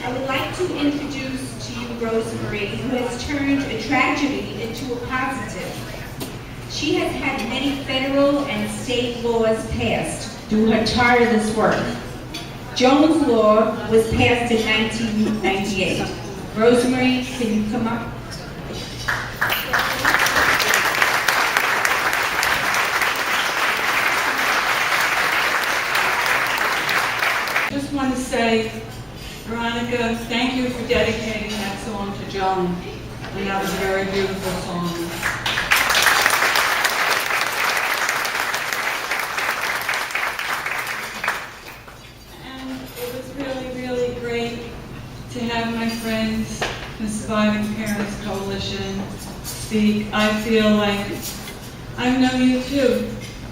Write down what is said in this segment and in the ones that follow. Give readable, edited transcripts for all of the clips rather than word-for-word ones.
I would like to introduce to you Rosemary, who has turned a tragedy into a positive. She has had many federal and state laws passed through her tireless work. Joan's Law was passed in 1998. Rosemary, can you come up? I just want to say, Veronica, thank you for dedicating that song to Joan. And that was a very beautiful song. And it was really, really great to have my friends, the Surviving Parents Coalition, speak. I feel like I know you too.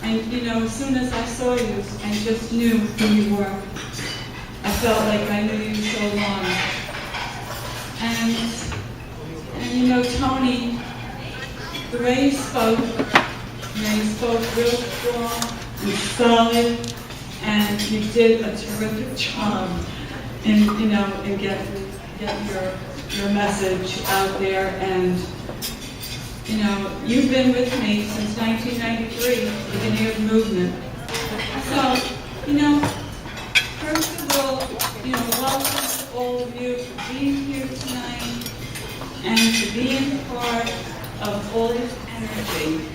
And you know, as soon as I saw you, I just knew who you were. I felt like I knew you so long. And you know, Tony, the way you spoke real strong and solid, and you did a terrific job in, you know, in getting your message out there. And you know, you've been with me since 1993, the beginning of the movement. So, you know, first of all, you know, welcome to all of you for being here tonight and for being part of all this energy.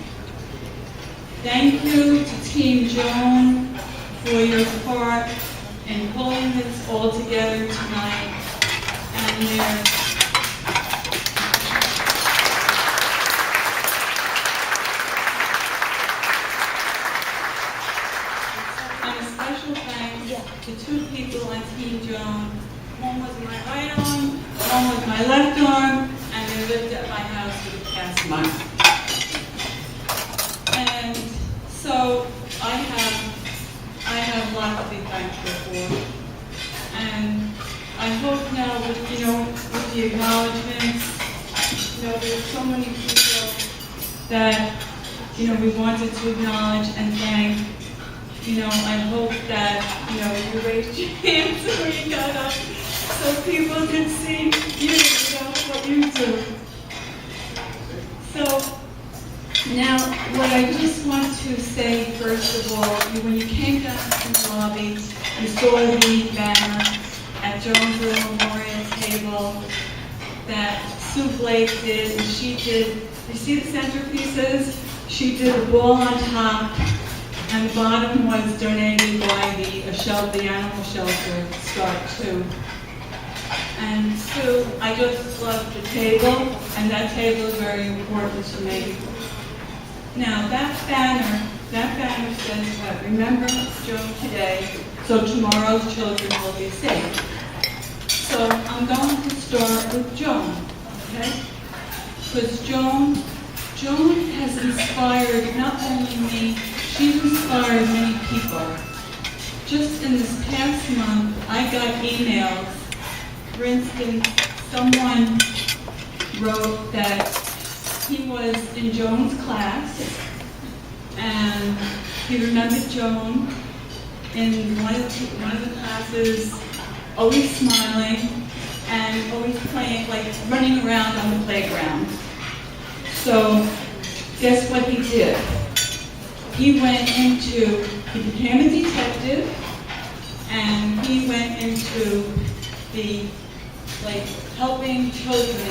Thank you to Team Joan for your part in pulling this all together tonight. And to two people on Team Joan. One was my right arm, one was my left arm, and they lived at my house for the past month. And so I have a lot to be thankful for. And I hope now with, you know, with the acknowledgements, you know, there's so many people that, you know, we wanted to acknowledge and thank. You know, I hope that, you know, you raised your hands when you got up so people can see you know, what you do. So, now, what I just want to say, first of all, when you came down from the lobby, you saw the banner at Joan's Little Memorial Table that Sue Blake did, and she did, you see the centerpieces? She did a ball on top, and the bottom was donated by the animal shelter, Start 2. And Sue, I just love the table, and that table is very important to me. Now, that banner says what? Remember Joan today, so tomorrow's children will be safe. So I'm going to start with Joan, okay? Because Joan has inspired not only me, she's inspired many people. Just in this past month, I got emails. For instance, someone wrote that he was in Joan's class, and he remembered Joan in one of the classes, always smiling and always playing, like running around on the playground. So, guess what he did? He became a detective, and he went into the, helping children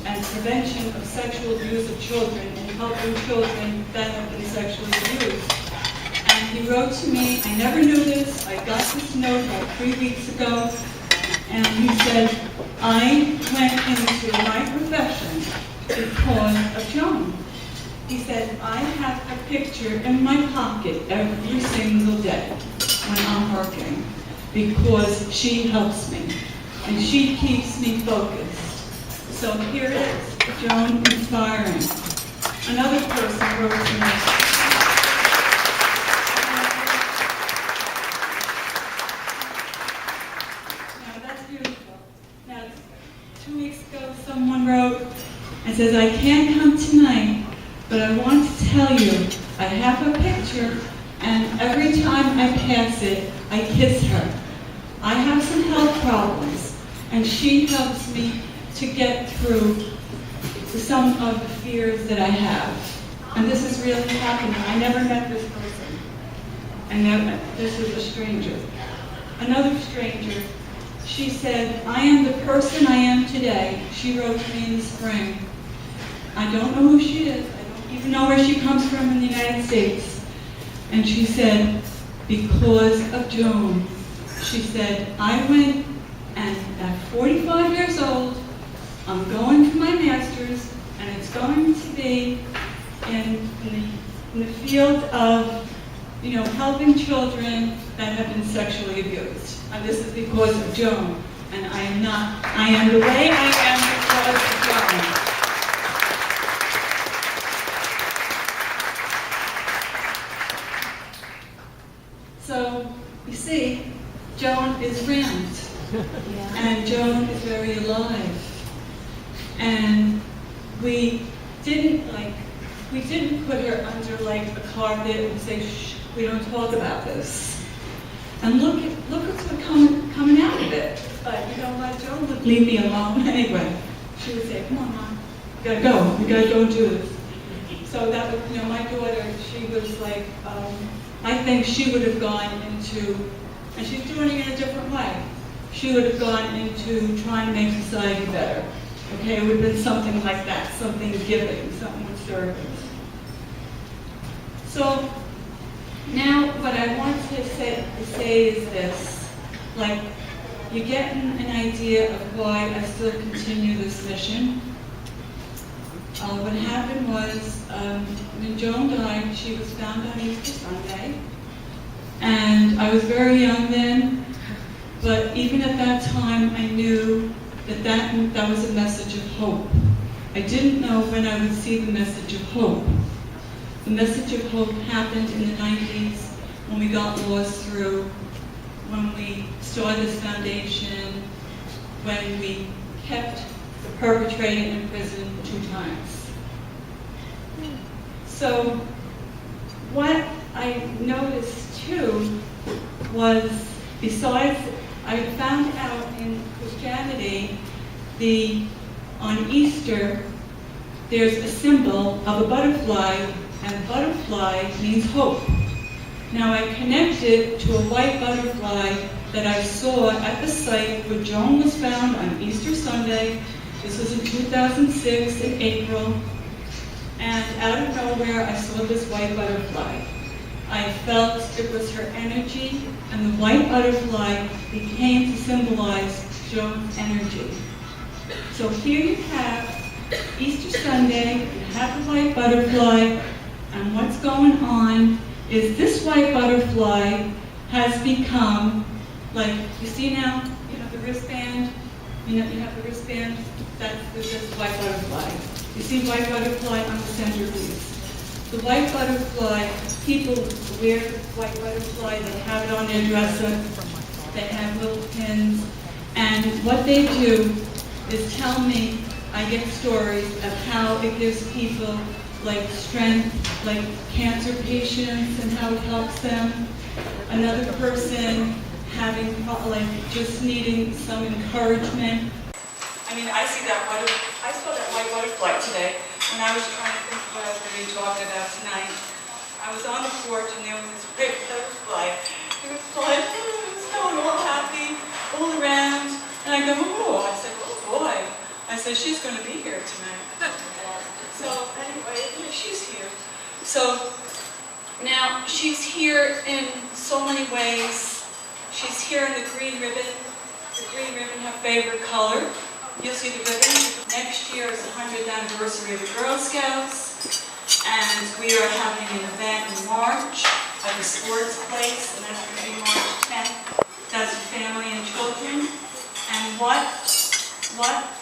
and prevention of sexual abuse of children and helping children that have been sexually abused. And he wrote to me, I never knew this, I got this note about 3 weeks ago, and he said, I went into my profession because of Joan. He said, I have a picture in my pocket every single day when I'm working because she helps me and she keeps me focused. So here it is, Joan inspiring. Another person wrote to me. Now that's beautiful. Now 2 weeks ago someone wrote and says, I can't come tonight, but I want to tell you, I have a picture, and every time I pass it, I kiss her. I have some health problems, and she helps me to get through some of the fears that I have. And this is really happening. I never met this person. And this is a stranger. Another stranger, she said, I am the person I am today. She wrote to me in the spring. I don't know who she is. I don't even know where she comes from in the United States. And she said, because of Joan. She said, I went, and at 45 years old, I'm going for my master's, and it's going to be in the field of, helping children that have been sexually abused. And this is because of Joan. And I am the way I am because of Joan. So, you see, Joan is around. And Joan is very alive. And we didn't put her under like a carpet and say, shh, we don't talk about this. And look at what's coming out of it. But you know what, Joan would leave me alone anyway. She would say, come on, Mom, we gotta go. We gotta go and do this. So that was, my daughter, she was like, I think she would have gone into, and she's doing it in a different way. She would have gone into trying to make society better. Okay, it would have been something like that, something giving, something with service. So now what I want to say is this, like, you're getting an idea of why I still continue this mission. What happened was, when Joan died, she was found on Easter Sunday, and I was very young then, but even at that time I knew that was a message of hope. I didn't know when I would see the message of hope. The message of hope happened in the 90s when we got laws through, when we started this foundation, when we kept the perpetrator in prison 2 times. So what I noticed too was, besides, I found out in Christianity, on Easter, there's a symbol of a butterfly, and butterfly means hope. Now I connected to a white butterfly that I saw at the site where Joan was found on Easter Sunday. This was in 2006 in April. And out of nowhere, I saw this white butterfly. I felt it was her energy, and the white butterfly became to symbolize Joan's energy. So here you have Easter Sunday, you have the white butterfly, and what's going on is this white butterfly has become, like, you see now, the wristband, you have the wristband, that's this white butterfly. You see white butterfly on the centerpiece. The white butterfly, people wear the white butterfly, they have it on their dresser, they have little pins, and what they do is tell me, I get stories of how it gives people like strength, like cancer patients, and how it helps them. Another person having, like, just needing some encouragement. I mean, I saw that white butterfly today when I was trying to think what I was going to be talking about tonight. I was on the porch and there was this big butterfly. It was flying, it was going all happy, all around. And I go, oh, I said, oh boy. I said, she's going to be here tonight. So anyway, she's here. So now she's here in so many ways. She's here in the green ribbon. The green ribbon, her favorite color. You'll see the ribbon. Next year is the 100th anniversary of the Girl Scouts. And we are having an event in March at the sports place, and that's going to be March 10th. That's for family and children. And what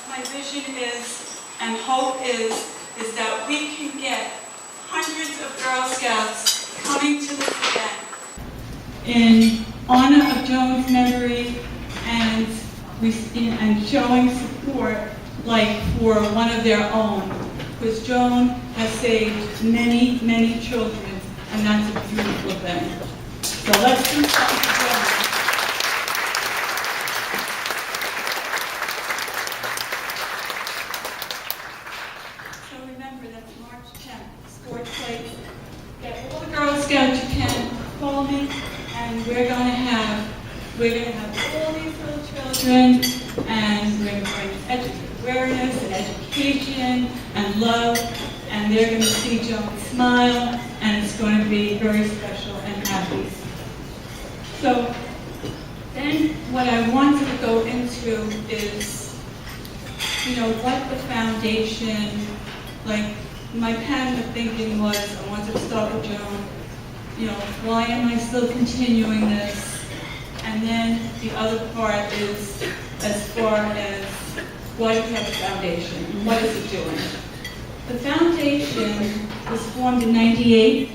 my vision is and hope is that we can get hundreds of Girl Scouts coming to this event in honor of Joan's memory and showing support, like, for one of their own. Because Joan has saved many, many children, and that's a beautiful thing. So let's do something for Joan. we're going to have all these little children, and we're going to bring awareness and education and love, and they're going to see Joan smile, and it's going to be very special and happy. So then what I wanted to go into is, what the foundation, like my pattern of thinking was, I wanted to start with Joan, why am I still continuing this? And then the other part is as far as why do we have a foundation and what is it doing? The foundation was formed in '98,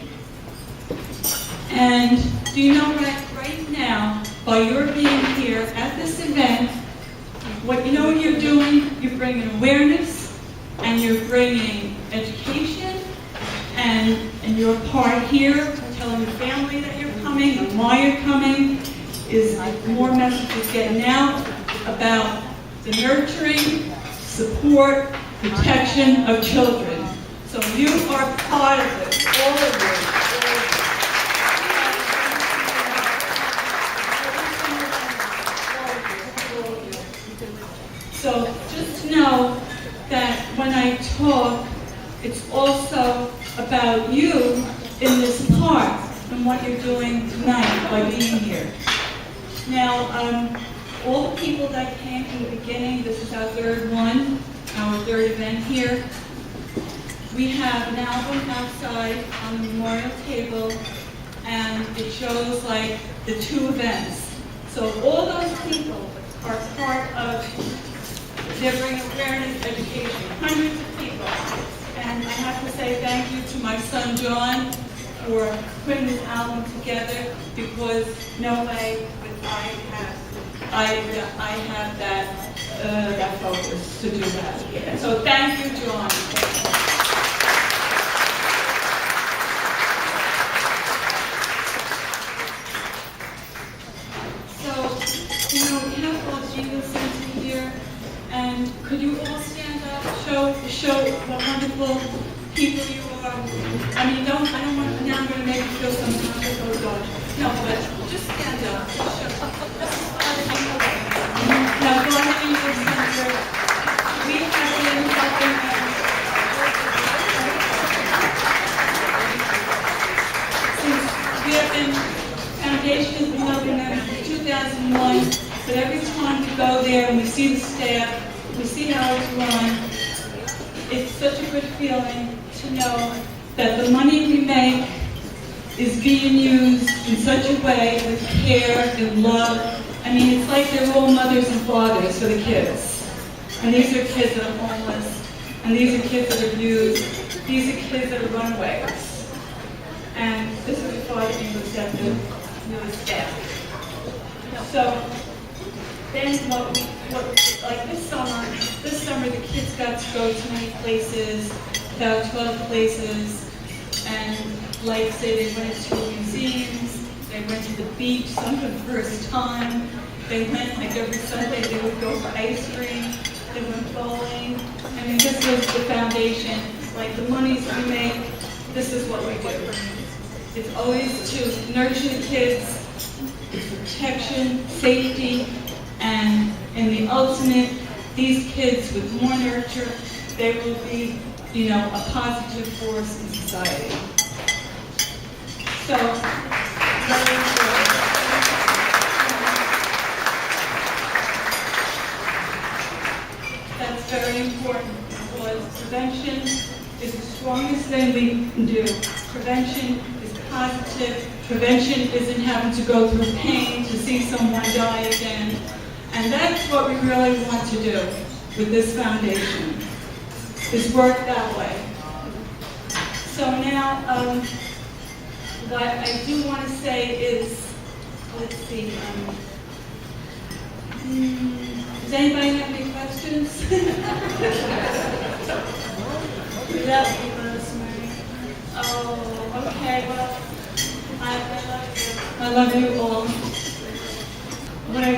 and do you know right now, by your being here at this event, what you're doing? You're bringing awareness, and you're bringing education, and your part here, telling your family that you're coming and why you're coming, is more messages getting out about the nurturing, support, protection of children. So you are part of it, all of you. So just know that when I talk, it's also about you in this part and what you're doing tonight by being here. Now, all the people that came from the beginning, this is our third one, our third event here. We have an album outside on the memorial table, and it shows like the two events. So all those people are part of, they're bringing awareness, education, hundreds of people. And I have to say thank you to my son Joan for putting this album together, because no way would I have that focus to do that. So thank you, Joan. So, we have all Jesus Center here, and could you all stand up, show what wonderful people you are. I mean, I don't want, now I'm going to make you feel sometimes, oh gosh. No, but just stand up. Just show. Now go ahead and use center. We have been helping them since we have been, Foundation has been helping them since 2001, but every time we go there and we see the staff, we see how it's run, it's such a good feeling to know that the money we make is being used in such a way with care and love. I mean, it's like they're all mothers and fathers for the kids. And these are kids that are homeless, and these are kids that are abused, these are kids that are runaways. And this is a father being receptive to his staff. So then like this summer the kids got to go to many places, about 12 places, and like say they went to museums, they went to the beach, some for the first time, they went like every Sunday, they would go for ice cream, they went bowling. I mean, this was the foundation, like the monies we make, this is what we do. It's always to nurture the kids, protection, safety, and in the ultimate, these kids with more nurture, they will be, a positive force in society. So, very important. That's very important, because prevention is the strongest thing we can do. Prevention is positive. Prevention isn't having to go through pain to see someone die again. And that's what we really want to do with this foundation, is work that way. So now, what I do want to say is, let's see, does anybody have any questions? Oh, okay, well, I love you all. What I